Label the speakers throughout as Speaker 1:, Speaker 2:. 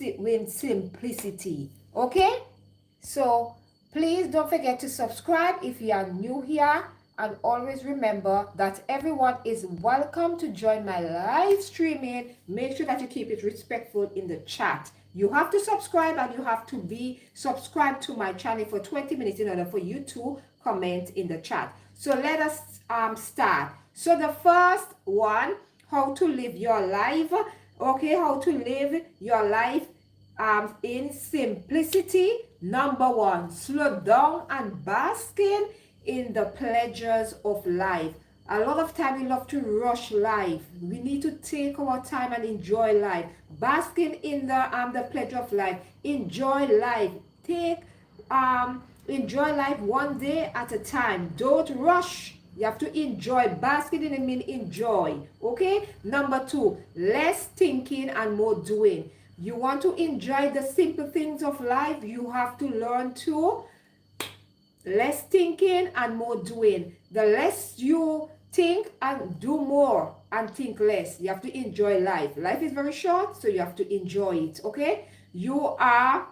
Speaker 1: with simplicity. Okay? So please don't forget to subscribe if you are new here, and always remember that everyone is welcome to join my live streaming. Make sure that you keep it respectful in the chat. You have to subscribe, and you have to be subscribed to my channel for 20 minutes in order for you to comment in the chat. So let us start. So the first one, how to live your life. Okay, how to live your life in simplicity. Number one, slow down and basking in the pleasures of life. A lot of time we love to rush life. We need to take our time and enjoy life. Basking in the pleasure of life. Enjoy life. Enjoy life one day at a time. Don't rush. You have to enjoy. Basking in it means enjoy. Okay? Number two, less thinking and more doing. You want to enjoy the simple things of life, you have to learn to less thinking and more doing. The less you think and do more and think less. You have to enjoy life. Life is very short, so you have to enjoy it. Okay? You are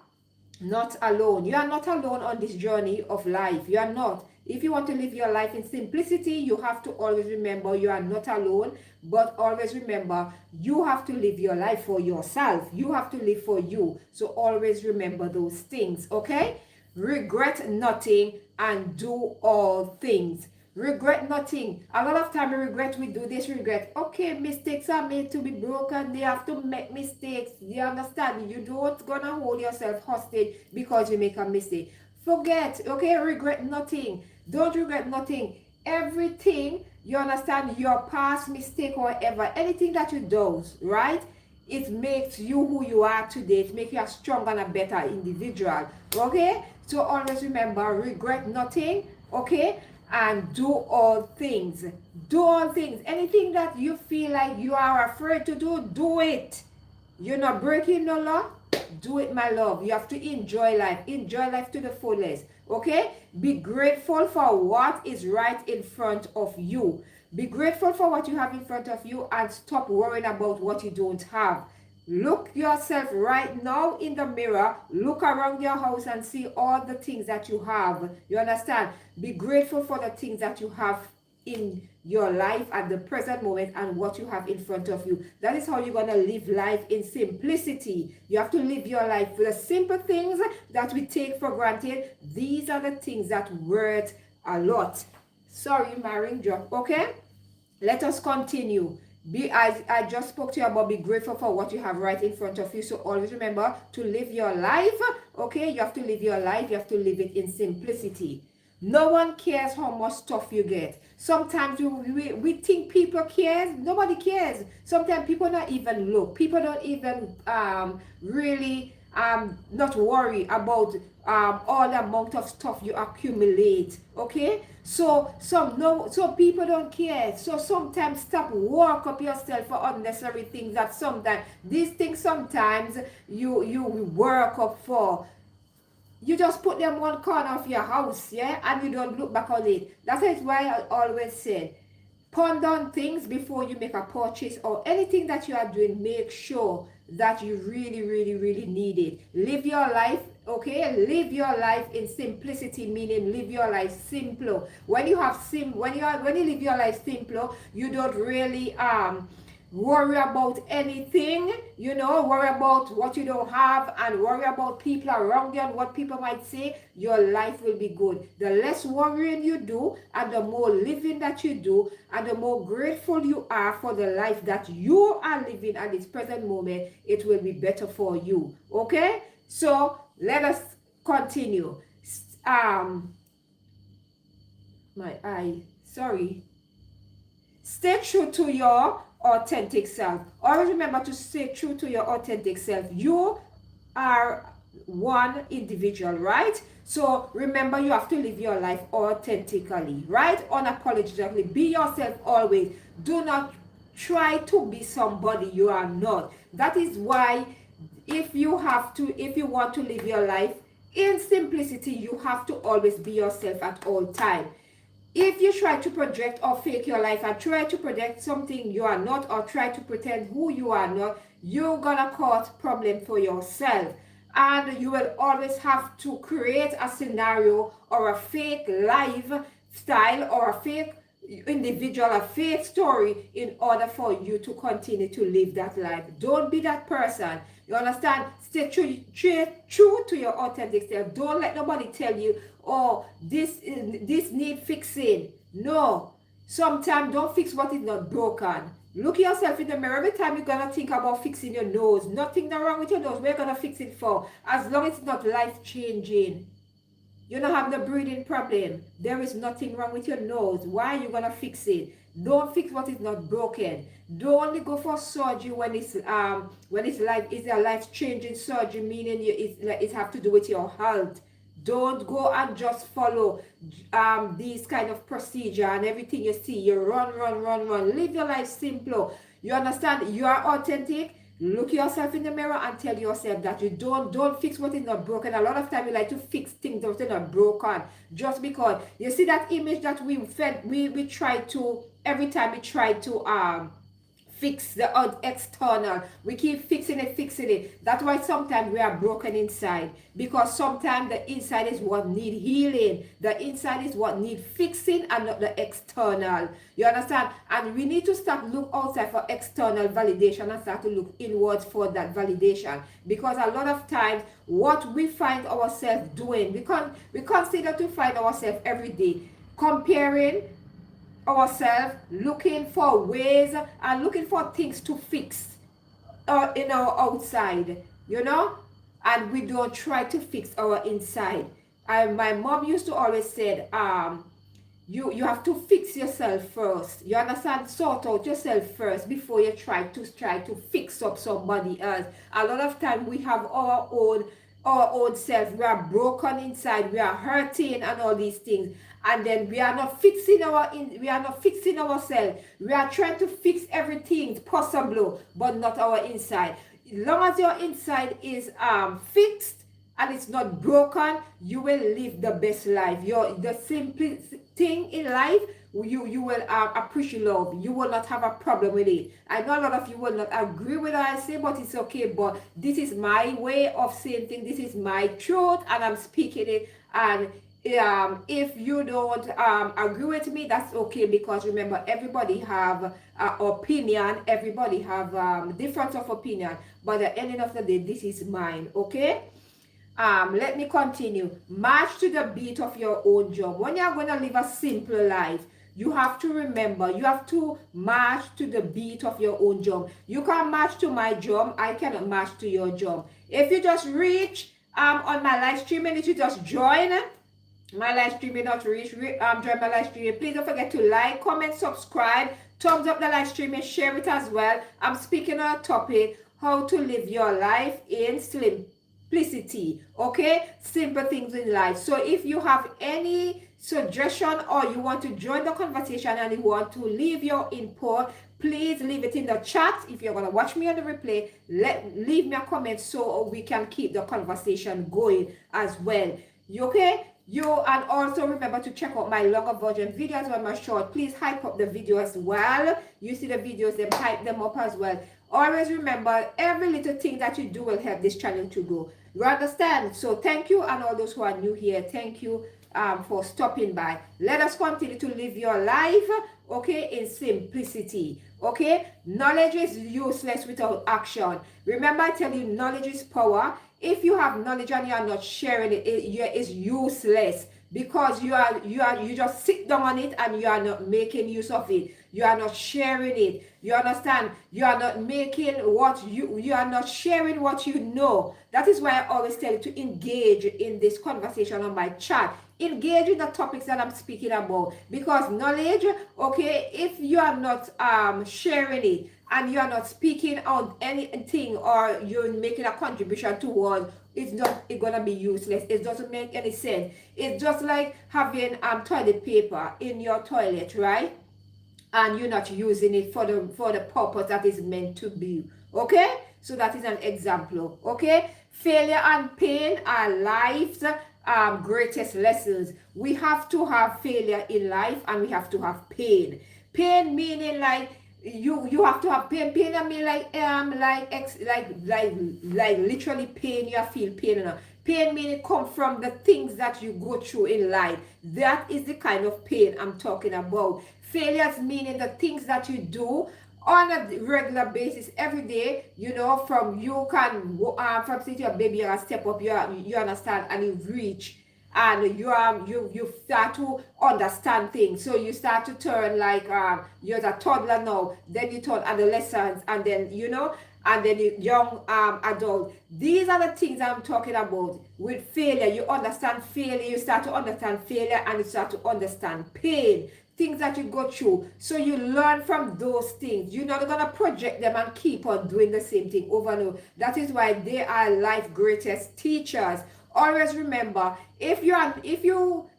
Speaker 1: not alone. You are not alone on this journey of life. You are not. If you want to live your life in simplicity, you have to always remember you are not alone, but always remember you have to live your life for yourself. You have to live for you. So always remember those things, okay? Regret nothing and do all things. Regret nothing. A lot of time we regret, we do this, regret. Okay, mistakes are made to be broken. They have to make mistakes. You understand? You don't gonna hold yourself hostage because you make a mistake. Forget, okay? Regret nothing. Don't regret nothing. Everything, you understand, your past mistake or whatever, anything that you do, right? It makes you who you are today. It makes you a stronger and a better individual, okay? So always remember, regret nothing, okay? And do all things. Do all things. Anything that you feel like you are afraid to do, do it. You're not breaking no law. Do it, my love. You have to enjoy life. Enjoy life to the fullest. Okay? Be grateful for what is right in front of you. Be grateful for what you have in front of you and stop worrying about what you don't have. Look yourself right now in the mirror. Look around your house and see all the things that you have. You understand? Be grateful for the things that you have in your life at the present moment and what you have in front of you. That is how you're going to live life in simplicity. You have to live your life with the simple things that we take for granted. These are the things that worth a lot. Sorry, my ring drop. Okay? Let us continue. I just spoke to you about be grateful for what you have right in front of you. So always remember to live your life. Okay? You have to live your life. You have to live it in simplicity. No one cares how much stuff you get. Sometimes we think people cares. Nobody cares. Sometimes people not even look. People don't even really not worry about all the amount of stuff you accumulate. Okay? So people don't care. So sometimes stop work up yourself for unnecessary things that sometimes these things sometimes you work up for. You just put them one corner of your house, yeah, and you don't look back on it. That is why I always said, ponder on things before you make a purchase or anything that you are doing. Make sure that you really, really, really need it. Live your life, okay? Live your life in simplicity, meaning live your life simple. When you live your life simple, you don't really worry about anything, worry about what you don't have and worry about people around you and what people might say. Your life will be good. The less worrying you do and the more living that you do and the more grateful you are for the life that you are living at this present moment, it will be better for you. Okay? So let us continue. Stay true to your authentic self. Always remember to stay true to your authentic self. You are one individual, right? So remember, you have to live your life authentically, right? Unapologetically. Be yourself always. Do not try to be somebody you are not. That is why if you want to live your life in simplicity, you have to always be yourself at all times. If you try to project or fake your life and try to project something you are not or try to pretend who you are not, you're gonna cause problem for yourself. And you will always have to create a scenario or a fake lifestyle or a fake individual, a fake story in order for you to continue to live that life. Don't be that person. You understand? Stay true to your authentic self. Don't let nobody tell you, oh, this need fixing. No. Sometimes don't fix what is not broken. Look yourself in the mirror. Every time you're gonna think about fixing your nose, nothing wrong with your nose. We're gonna fix it for, as long as it's not life changing. You don't have the breathing problem. There is nothing wrong with your nose. Why are you gonna fix it? Don't fix what is not broken. Don't only go for surgery when it's a life changing surgery, meaning it have to do with your health. Don't go and just follow these kind of procedure and everything you see. You run. Live your life simple. You understand? You are authentic. Look yourself in the mirror and tell yourself that you don't fix what is not broken. A lot of time we like to fix things that are not broken just because you see that image that we try to, every time we try to fix the external, we keep fixing it. That's why sometimes we are broken inside, because sometimes the inside is what need healing. The inside is what need fixing and not the external. You understand? And we need to start look outside for external validation and start to look inwards for that validation, because a lot of times what we find ourselves doing, we consider to find ourselves every day comparing ourselves, looking for ways and looking for things to fix in our outside, and we don't try to fix our inside. And my mom used to always say, you have to fix yourself first. You understand? Sort out yourself first before you try to fix up somebody else. A lot of time we have our own self. We are broken inside. We are hurting and all these things. And then we are not fixing ourselves. We are trying to fix everything possible, but not our inside. As long as your inside is fixed and it's not broken, you will live the best life. The simplest thing in life, you will appreciate love. You will not have a problem with it. I know a lot of you will not agree with what I say, but it's okay. But this is my way of saying things. This is my truth, and I'm speaking it. And if you don't agree with me, that's okay, because remember, everybody have opinion. Everybody have difference of opinion. But at the end of the day, this is mine. Okay. Let me continue. March to the beat of your own drum. When you're going to live a simple life, you have to remember, you have to march to the beat of your own drum. You can march to my drum. I cannot march to your drum. If you just reach on my live stream, and if you just join my live stream, not reach, join my live stream, please don't forget to like, comment, subscribe, thumbs up the live stream, and share it as well. I'm speaking on a topic, how to live your life in simplicity. Okay, simple things in life. So if you have any suggestion or you want to join the conversation and you want to leave your input, please leave it in the chat. If you're going to watch me on the replay, leave me a comment so we can keep the conversation going as well. You okay? And also remember to check out my longer version videos or my short. Please hype up the video as well. You see the videos, then hype them up as well. Always remember, every little thing that you do will help this channel to grow. You understand? So thank you, and all those who are new here, thank you for stopping by. Let us continue to live your life, okay, in simplicity. Okay, knowledge is useless without action. Remember, I tell you, knowledge is power. If you have knowledge and you are not sharing it, it is useless, because you just sit down on it and you are not making use of it. You are not sharing it. You understand? You are not making you are not sharing what you know. That is why I always tell you to engage in this conversation on my chat. Engage in the topics that I'm speaking about, because knowledge, okay, if you are not sharing it and you are not speaking on anything, or you're making a contribution towards, it's gonna be useless. It doesn't make any sense. It's just like having toilet paper in your toilet, right? And you're not using it for the purpose that is meant to be. Okay, so that is an example. Okay, failure and pain are life's greatest lessons. We have to have failure in life, and we have to have pain. Pain meaning like You have to have pain. Pain, I mean, like literally pain. You feel pain. Pain meaning come from the things that you go through in life. That is the kind of pain I'm talking about. Failures meaning the things that you do on a regular basis every day, from you can from say to your baby, you step up, you understand, and you reach, and you start to understand things. So you start to turn like you're a toddler now, then you turn adolescent, and then and then you young adult. These are the things I'm talking about with failure. You understand failure, you start to understand failure, and you start to understand pain, things that you go through. So you learn from those things. You're not gonna project them and keep on doing the same thing over and over. That is why they are life greatest teachers. Always remember, if you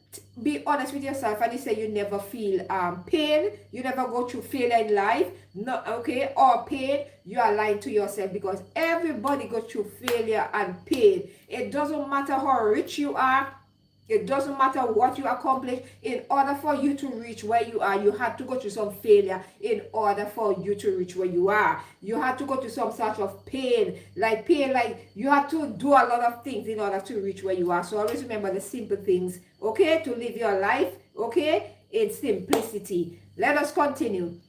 Speaker 1: be honest with yourself and you say you never feel pain, you never go through failure in life, no, okay, or pain, you are lying to yourself, because everybody goes through failure and pain. It doesn't matter how rich you are. It doesn't matter what you accomplish. In order for you to reach where you are, you had to go through some failure in order for you to reach where you are. You had to go through some sort of pain, like you had to do a lot of things in order to reach where you are. So always remember the simple things, okay, to live your life, okay, in simplicity. Let us continue.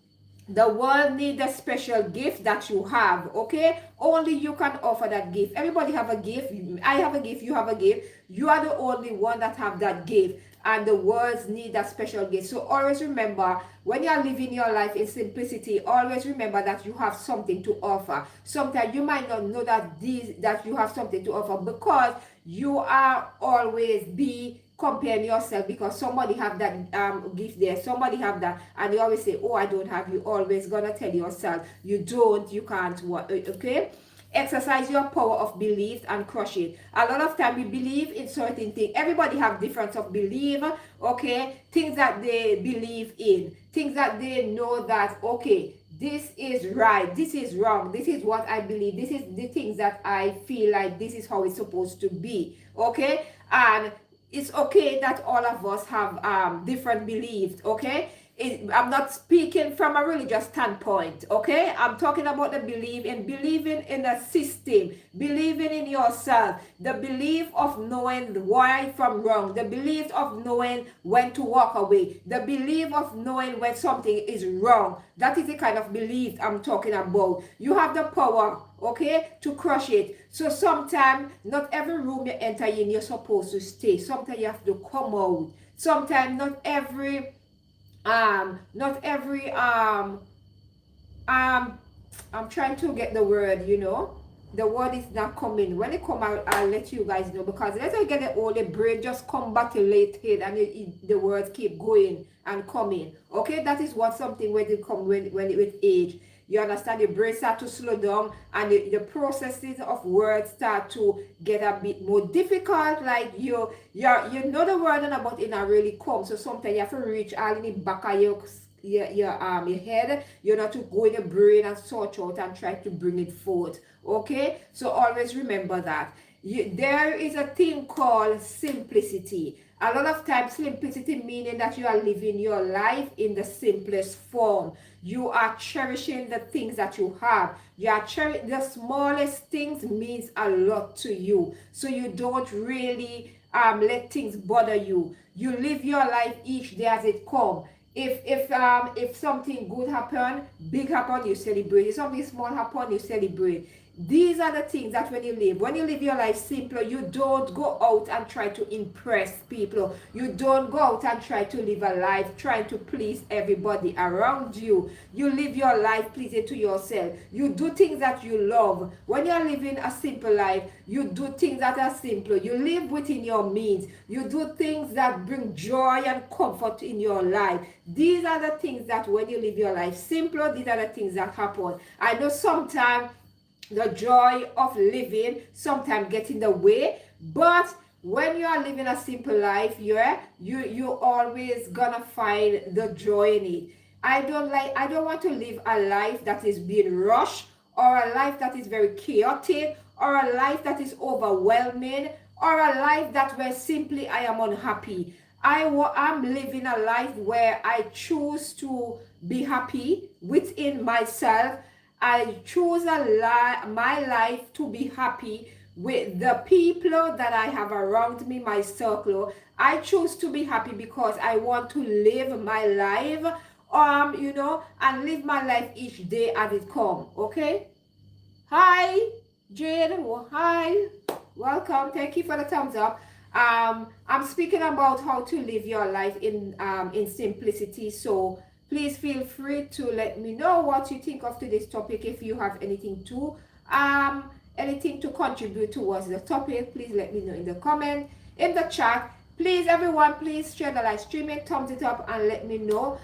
Speaker 1: The world needs a special gift that you have, okay? Only you can offer that gift. Everybody have a gift. I have a gift. You have a gift. You are the only one that have that gift. And the world need that special gift. So always remember, when you are living your life in simplicity, always remember that you have something to offer. Sometimes you might not know that you have something to offer, because you are always be comparing yourself, because somebody have that gift there, somebody have that, and you always say, oh, I don't have. You always gonna tell yourself you don't, you can't, okay? Exercise your power of belief and crush it. A lot of time we believe in certain things. Everybody have difference of belief, okay? Things that they believe in, things that they know that, okay, this is right, this is wrong, this is what I believe, this is the things that I feel like this is how it's supposed to be, okay? And it's okay that all of us have different beliefs, okay? I'm not speaking from a religious standpoint, okay? I'm talking about the believing in the system, believing in yourself, the belief of knowing right from wrong, the belief of knowing when to walk away, the belief of knowing when something is wrong. That is the kind of belief I'm talking about. You have the power, okay, to crush it. So sometimes not every room you enter in you're supposed to stay. Sometimes you have to come out. Sometimes not every I'm trying to get the word, the word is not coming. When it come out, I'll let you guys know, because let's say get it all, the brain just come back to late head, and the words keep going and coming, okay? That is what something when it come when with age. You understand, the brain start to slow down, and the processes of words start to get a bit more difficult. Like you know the word and about it not really come. So sometimes you have to reach all in the back of your head. You know, to go in the brain and sort out and try to bring it forth. Okay, so always remember that. There is a thing called simplicity. A lot of times simplicity meaning that you are living your life in the simplest form. You are cherishing the things that you have. You are cherishing the smallest things means a lot to you. So you don't really let things bother you. You live your life each day as it comes. If something good happen, big happen, you celebrate. If something small happen, you celebrate. These are the things that when you live your life simpler, you don't go out and try to impress people. You don't go out and try to live a life trying to please everybody around you. You live your life pleasing to yourself. You do things that you love. When you're living a simple life, you do things that are simple. You live within your means. You do things that bring joy and comfort in your life. These are the things that when you live your life simpler, these are the things that happen. I know sometimes the joy of living sometimes get in the way, but when you are living a simple life, you always gonna find the joy in it. I don't want to live a life that is being rushed, or a life that is very chaotic, or a life that is overwhelming, or a life that where simply I am unhappy. I'm living a life where I choose to be happy within myself. I choose my life to be happy with the people that I have around me, my circle. I choose to be happy because I want to live my life, and live my life each day as it comes. Okay. Hi, Jade. Well, hi. Welcome. Thank you for the thumbs up. I'm speaking about how to live your life in simplicity. So please feel free to let me know what you think of today's topic. If you have anything to contribute towards the topic, please let me know in the comment, in the chat. Please, everyone, please share the live streaming, thumbs it up, and let me know,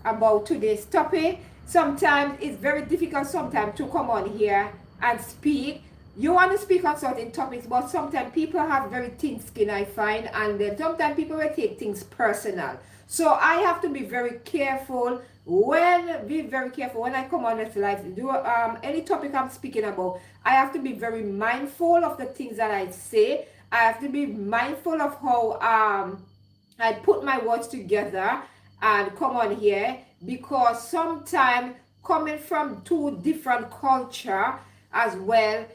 Speaker 1: about today's topic. Sometimes it's very difficult sometimes to come on here and speak. You want to speak on certain topics, but sometimes people have very thin skin, I find, and then sometimes people will take things personal. So I have to be very careful when I come on this live. Do any topic I'm speaking about, I have to be very mindful of the things that I say. I have to be mindful of how I put my words together and come on here, because sometimes coming from two different culture as well,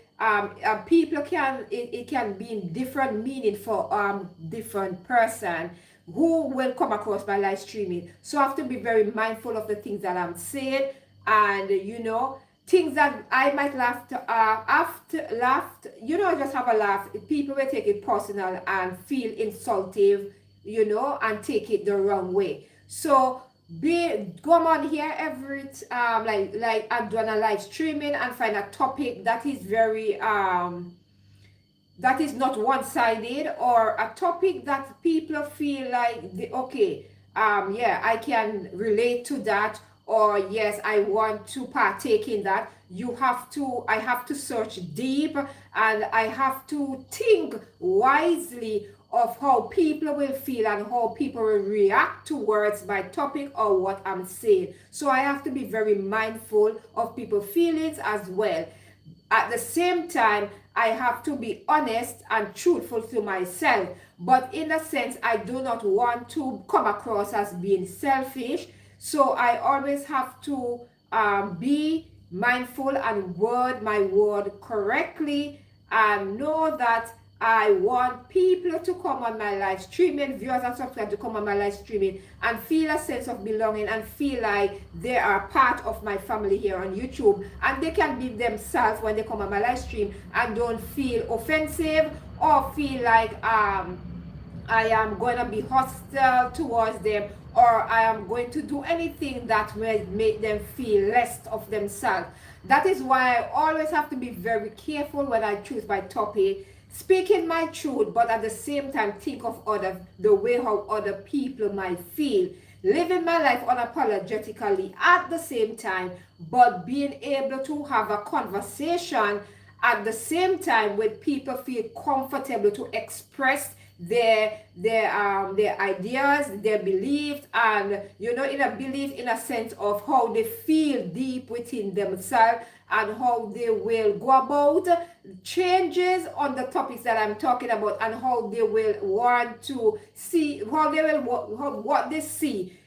Speaker 1: people it can be in different meaning for different person who will come across my live streaming. So I have to be very mindful of the things that I'm saying, and things that I might laugh just have a laugh. People will take it personal and feel insultive, and take it the wrong way. So come on here every like I'm doing a live streaming and find a topic that is very that is not one-sided, or a topic that people feel like yeah, I can relate to that, or yes, I want to partake in that. I have to search deep, and I have to think wisely of how people will feel and how people will react towards my topic or what I'm saying. So I have to be very mindful of people's feelings as well. At the same time, I have to be honest and truthful to myself. But in a sense, I do not want to come across as being selfish. So I always have to be mindful and word my word correctly, and know that I want people to come on my live streaming, viewers and subscribers to come on my live streaming and feel a sense of belonging and feel like they are part of my family here on YouTube, and they can be themselves when they come on my live stream and don't feel offensive or feel like I am going to be hostile towards them, or I am going to do anything that will make them feel less of themselves. That is why I always have to be very careful when I choose my topic, speaking my truth, but at the same time think of the way how other people might feel, living my life unapologetically at the same time, but being able to have a conversation at the same time with people feel comfortable to express their ideas, their beliefs, and in a belief, in a sense of how they feel deep within themselves, and how they will go about changes on the topics that I'm talking about, and how they will want to see, how they will what they see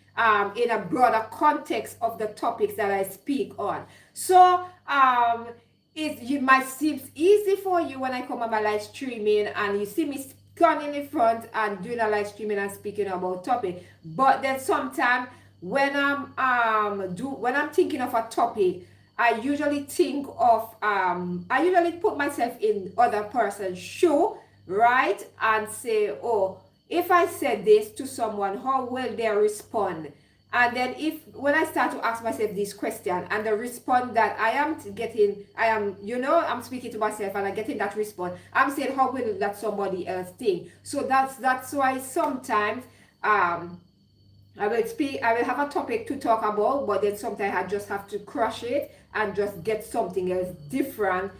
Speaker 1: in a broader context of the topics that I speak on. So it might seem easy for you when I come on my live streaming and you see me standing in front and doing a live streaming and speaking about topic, but then sometimes when I'm thinking of a topic, I usually think of I usually put myself in other person's shoe, right, and say, oh, if I said this to someone, how will they respond? And then when I start to ask myself this question, and the response that I am getting, I'm speaking to myself and I'm getting that response, I'm saying, how will that somebody else think? So that's why sometimes I will have a topic to talk about, but then sometimes I just have to crush it and just get something else different,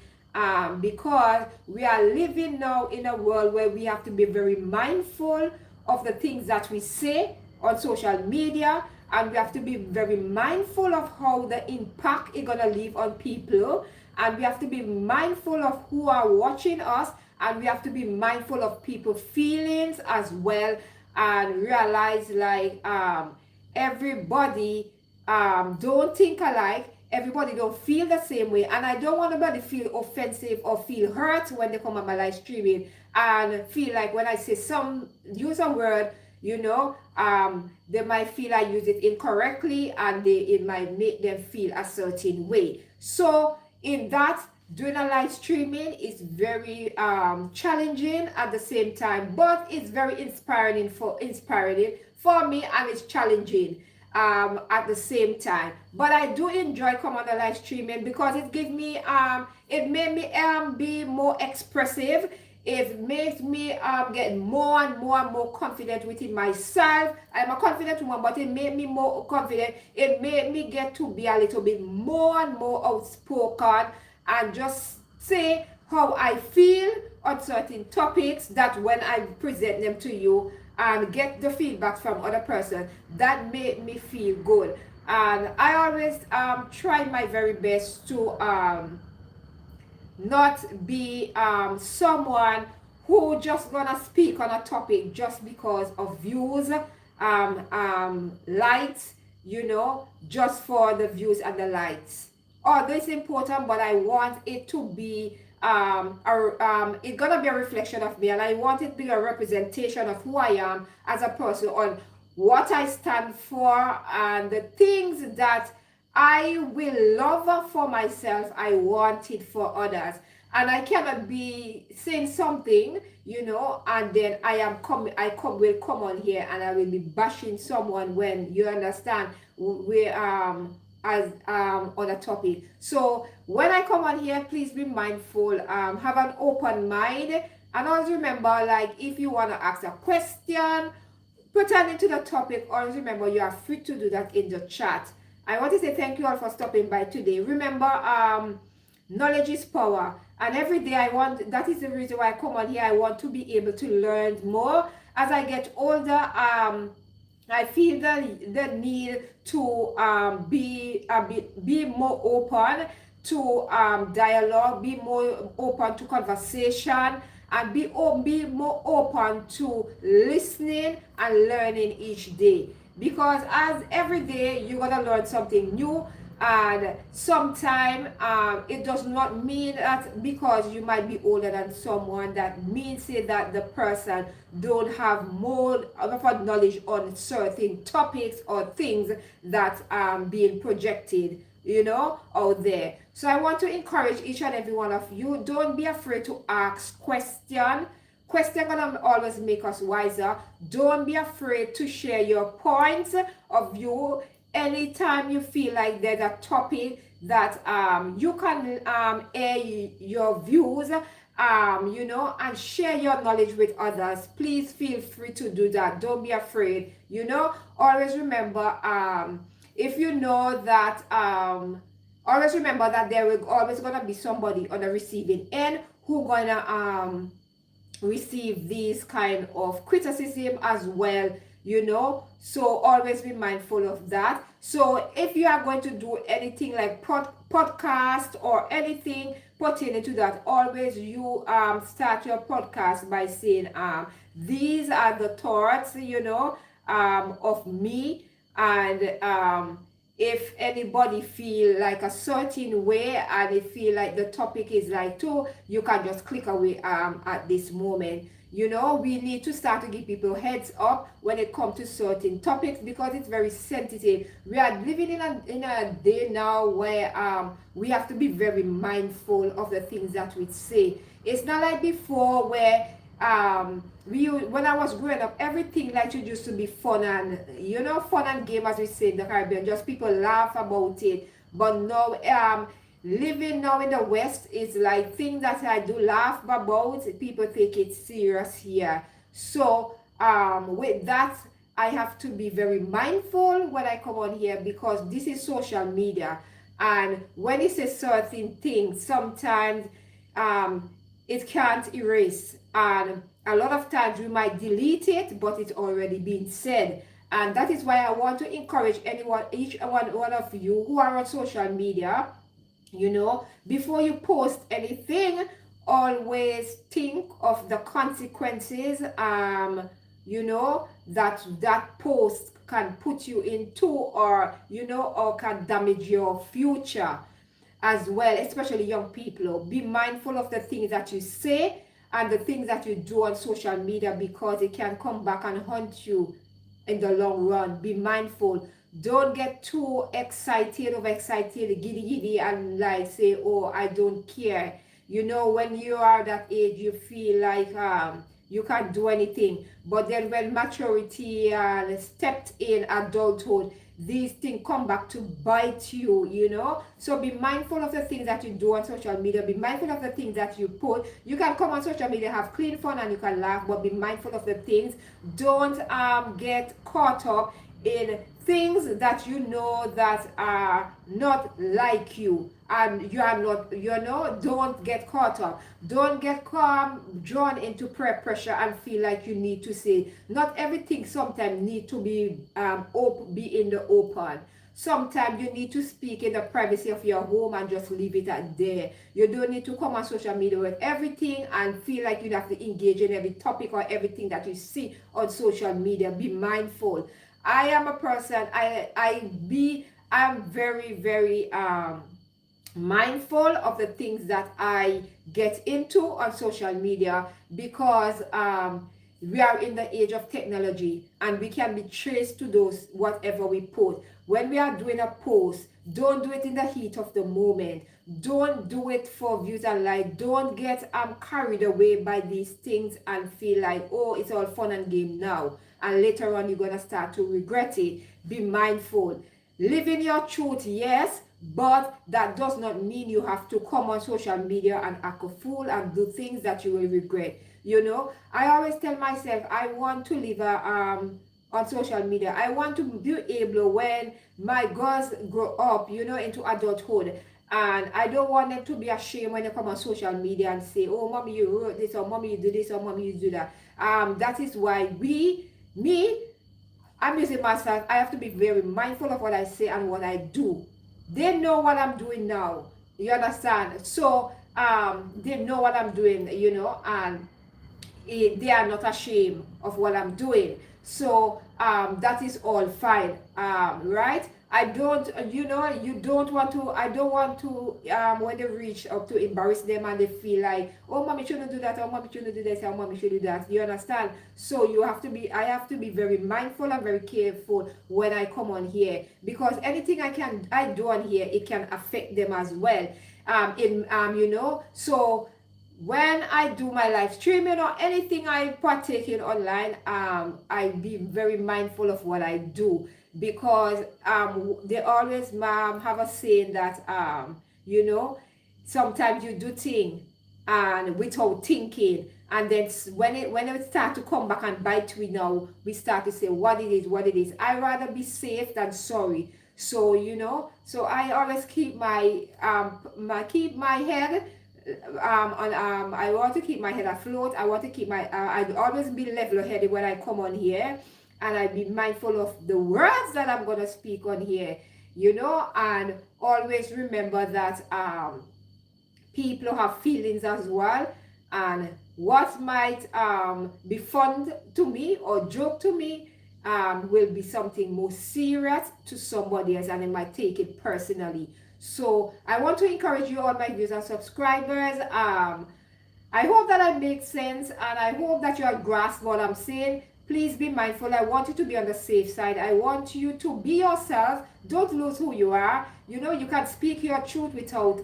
Speaker 1: because we are living now in a world where we have to be very mindful of the things that we say on social media, and we have to be very mindful of how the impact is going to leave on people, and we have to be mindful of who are watching us, and we have to be mindful of people's feelings as well, and realize like everybody don't think alike. Everybody don't feel the same way, and I don't want nobody feel offensive or feel hurt when they come on my live streaming and feel like when I say use a word, they might feel I use it incorrectly, and it might make them feel a certain way. So in that, doing a live streaming is very challenging at the same time, but it's very inspiring for me, and it's challenging at the same time. But I do enjoy coming on the live streaming because it gives me it made me be more expressive. It makes me get more and more confident within myself. I'm a confident woman, but it made me more confident. It made me get to be a little bit more and more outspoken and just say how I feel on certain topics, that when I present them to you and get the feedback from other person, that made me feel good. And I always try my very best to not be someone who just gonna speak on a topic just because of views, likes, just for the views and the likes. Although it's important, but I want it to be it's gonna be a reflection of me, and I want it to be a representation of who I am as a person, on what I stand for, and the things that I will love for myself, I want it for others. And I cannot be saying something, and then will come on here and I will be bashing someone, when you understand we as on a topic. So when I come on here, please be mindful, have an open mind, and always remember, like, if you want to ask a question pertaining to the topic, always remember you are free to do that in the chat. I want to say thank you all for stopping by today. Remember, knowledge is power, and every day that is the reason why I come on here. I want to be able to learn more. As I get older, I feel the need to be more open to dialogue, be more open to conversation, and be more open to listening and learning each day. Because as every day you're gonna learn something new, and sometimes it does not mean that because you might be older than someone, that means that the person don't have more of a knowledge on certain topics or things that are being projected out there. So I want to encourage each and every one of you, don't be afraid to ask questions. Questions gonna always make us wiser. Don't be afraid to share your points of view. Anytime you feel like there's a topic that you can air your views, and share your knowledge with others, please feel free to do that. Don't be afraid. Always remember, if you know that, always remember that there will always gonna be somebody on the receiving end who gonna receive these kind of criticism as well, so always be mindful of that. So if you are going to do anything like podcast or anything pertaining to that, always you start your podcast by saying these are the thoughts of me, and if anybody feel like a certain way and they feel like the topic is like too, you can just click away at this moment. We need to start to give people heads up when it comes to certain topics, because it's very sensitive. We are living in a day now where we have to be very mindful of the things that we say. It's not like before where when I was growing up, everything like it used to be fun and fun and game, as we say in the Caribbean, just people laugh about it. But now living now in the West is like things that I do laugh about, people take it serious here. So with that, I have to be very mindful when I come on here, because this is social media, and when you say certain things, sometimes it can't erase, and a lot of times we might delete it, but it's already been said. And that is why I want to encourage each one of you who are on social media, before you post anything, always think of the consequences you know, that post can put you into, or you know, or can damage your future as well, especially young people. Be mindful of the things that you say and the things that you do on social media, because it can come back and haunt you in the long run. Be mindful. Don't get too excited, overexcited, giddy, and like say, oh, I don't care. You know, when you are that age, you feel like you can't do anything. But then when maturity stepped in, adulthood, these things come back to bite you, you know. So be mindful of the things that you do on social media. Be mindful of the things that you put. You can come on social media, have clean fun, and you can laugh, but be mindful of the things. Don't get caught up in things that you know that are not like you, and you are not, you know. Don't get caught up. Don't get drawn into peer pressure and feel like you need to say. Not everything sometimes need to be be in the open. Sometimes you need to speak in the privacy of your home and just leave it at there. You don't need to come on social media with everything and feel like you have to engage in every topic or everything that you see on social media. Be mindful. I am a person, I'm very, very mindful of the things that I get into on social media, because we are in the age of technology and we can be traced to those whatever we put. When we are doing a post, don't do it in the heat of the moment. Don't do it for views and likes. Don't get carried away by these things and feel like, oh, it's all fun and game now, and later on you're gonna start to regret it. Be mindful. Living your truth, yes, but that does not mean you have to come on social media and act a fool and do things that you will regret. You know, I always tell myself I want to live on social media. I want to be able, when my girls grow up, you know, into adulthood, and I don't want them to be ashamed when they come on social media and say, oh, mommy, you wrote this, or mommy, you do this, or mommy, you do that. That is why I'm using myself. I have to be very mindful of what I say and what I do. They know what I'm doing now. You understand? So they know what I'm doing, you know, and they are not ashamed of what I'm doing. So that is all fine, right? I don't, you know, you don't want to, I don't want to, when they reach up, to embarrass them and they feel like, oh, mommy shouldn't do that, or mommy shouldn't do this, or mommy should do that. You understand? So you have to be, I have to be very mindful and very careful when I come on here, because anything I do on here, it can affect them as well. You know, so when I do my live streaming or anything I partake in online, I be very mindful of what I do, because they always have a saying that you know, sometimes you do things and without thinking, and then when it start to come back and bite we now, we start to say what it is. I rather be safe than sorry. So you know, so I always keep my head I want to keep my head afloat. I want to keep my I'd always be level-headed when I come on here, and I be mindful of the words that I'm gonna speak on here, you know, and always remember that people have feelings as well, and what might be fun to me or joke to me will be something more serious to somebody else, and they might take it personally. So I want to encourage you, all my viewers and subscribers. I hope that I make sense, and I hope that you have grasped what I'm saying. Please be mindful. I want you to be on the safe side. I want you to be yourself. Don't lose who you are. You know, you can speak your truth without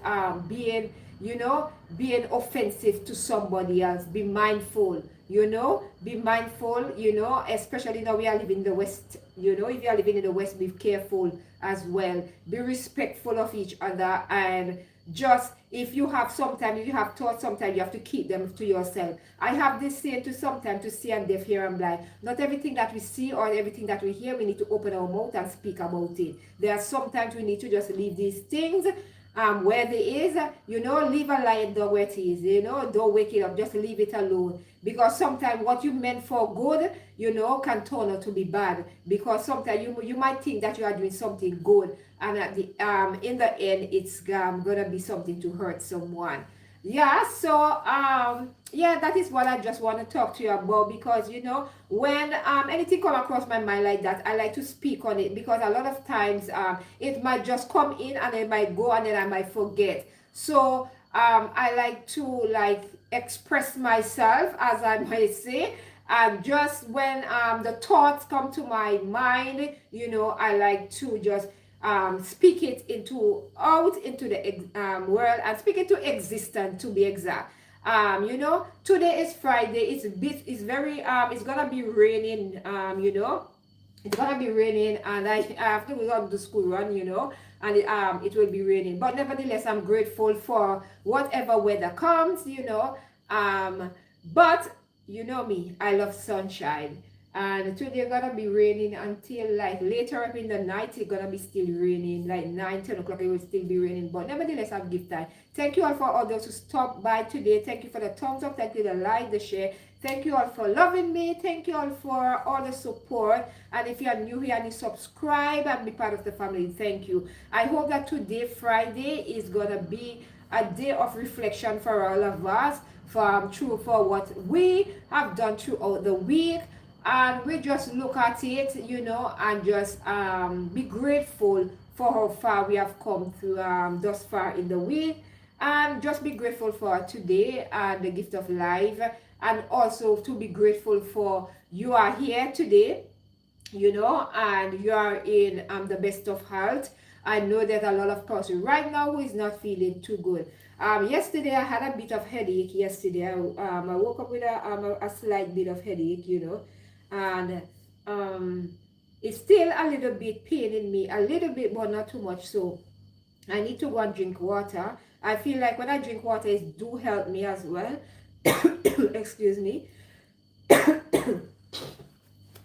Speaker 1: being, you know, being offensive to somebody else. Be mindful, you know, be mindful, you know, especially now we are living in the West. You know, if you are living in the West, be careful as well. Be respectful of each other, and just, if you have thoughts, sometimes you have to keep them to yourself. I have this saying to sometimes, to see and deaf, hear and blind. Not everything that we see or everything that we hear, we need to open our mouth and speak about it. There are sometimes we need to just leave these things where there is, you know, leave a lion dog where it is, you know, don't wake it up, just leave it alone. Because sometimes what you meant for good, you know, can turn out to be bad. Because sometimes you might think that you are doing something good, and at the in the end, it's gonna be something to hurt someone. Yeah, so yeah, that is what I just want to talk to you about, because you know, when anything come across my mind like that, I like to speak on it, because a lot of times it might just come in and it might go and then I might forget. So I like to like express myself, as I might say, and just when the thoughts come to my mind, you know, I like to just speak it into out into the world, and speak it to existence, to be exact. You know, today is Friday. It's very it's gonna be raining. You know, it's gonna be raining, and I have to go on the school run. You know, and it will be raining. But nevertheless, I'm grateful for whatever weather comes. You know, but you know me, I love sunshine. And today gonna be raining until like later up in the night. It's gonna be still raining, like 9, 10 o'clock it will still be raining, but nevertheless I'll give time. Thank you all for all those who stopped by today. Thank you for the thumbs up, thank you the like, the share. Thank you all for loving me. Thank you all for all the support. And if you are new here and you subscribe and be part of the family, thank you. I hope that today, Friday, is gonna be a day of reflection for all of us, for what we have done throughout the week, and we just look at it, you know, and just be grateful for how far we have come through thus far in the week, and just be grateful for today and the gift of life, and also to be grateful for you are here today, you know, and you are in the best of health. I know that a lot of person right now who is not feeling too good. Yesterday I had a bit of headache. Yesterday I woke up with a slight bit of headache, you know, and it's still a little bit paining me, a little bit, but not too much. So I need to go and drink water. I feel like when I drink water, it do help me as well. Excuse me.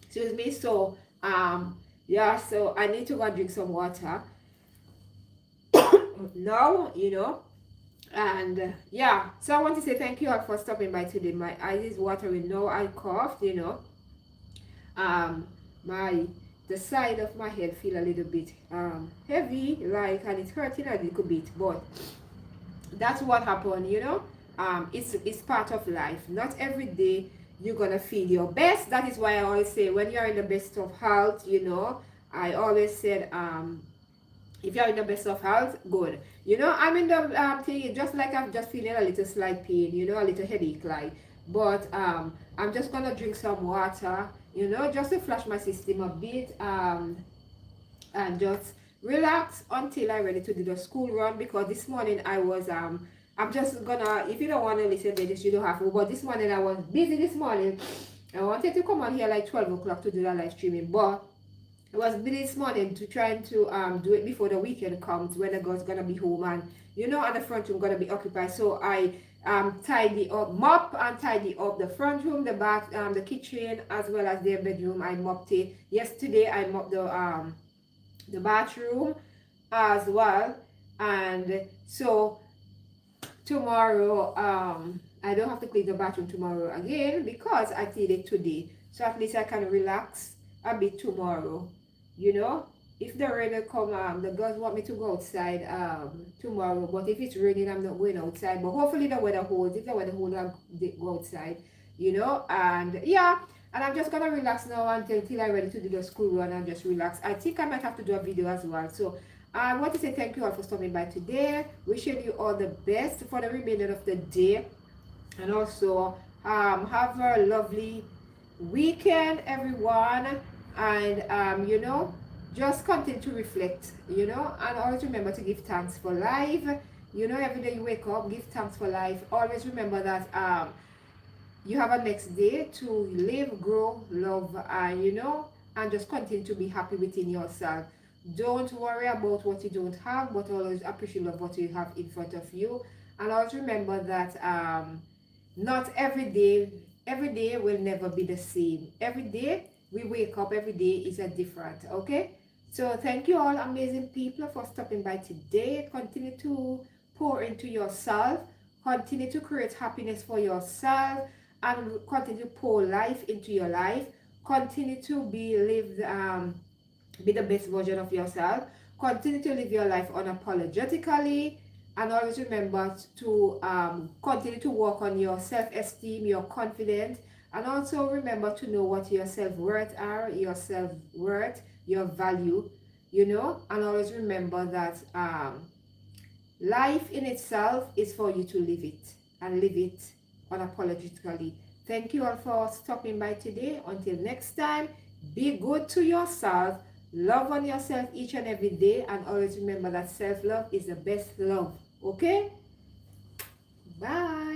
Speaker 1: Excuse me. So yeah, so I need to go and drink some water now, you know. And yeah, so I want to say thank you all for stopping by today. My eyes is watering now. I coughed, you know. My the side of my head feel a little bit heavy, like, and it's hurting a little bit, but that's what happened, you know. It's part of life. Not every day you're gonna feel your best. That is why I always say, when you're in the best of health, you know, I always said, if you're in the best of health, good. You know, I'm in the thing, just like I'm just feeling a little slight pain, you know, a little headache, like. But I'm just gonna drink some water, you know, just to flush my system a bit, and just relax until I'm ready to do the school run. Because this morning I was I'm just gonna, if you don't want to listen to this, you don't have to. But this morning I was busy this morning. I wanted to come on here like 12 o'clock to do the live streaming, but I was busy this morning to trying to do it before the weekend comes, when the girl's gonna be home, and you know, and the front room gonna be occupied. So I tidy up, mop and tidy up the front room, the bath, the kitchen, as well as their bedroom. I mopped it yesterday. I mopped the bathroom as well, and so tomorrow I don't have to clean the bathroom tomorrow again, because I did it today. So at least I can relax a bit tomorrow, you know. If the rain will come, the girls want me to go outside tomorrow, but if it's raining, I'm not going outside. But hopefully the weather holds. If the weather holds, I'll go outside, you know. And yeah, and I'm just gonna relax now until I'm ready to do the school run, and just relax. I think I might have to do a video as well. So I want to say thank you all for stopping by today. Wishing you all the best for the remainder of the day, and also have a lovely weekend, everyone. And you know, just continue to reflect, you know, and always remember to give thanks for life. You know, every day you wake up, give thanks for life. Always remember that you have a next day to live, grow, love, and you know, and just continue to be happy within yourself. Don't worry about what you don't have, but always appreciate what you have in front of you. And always remember that not every day will never be the same. Every day we wake up, every day is a different. Okay, so thank you all amazing people for stopping by today. Continue to pour into yourself, continue to create happiness for yourself, and continue to pour life into your life. Continue to be the best version of yourself. Continue to live your life unapologetically, And always remember to continue to work on your self-esteem, your confidence, and also remember to know what your self-worth are, your self-worth, your value, you know, and always remember that life in itself is for you to live it and live it unapologetically. Thank you all for stopping by today. Until next time, be good to yourself, love on yourself each and every day, and always remember that self-love is the best love. Okay? Bye.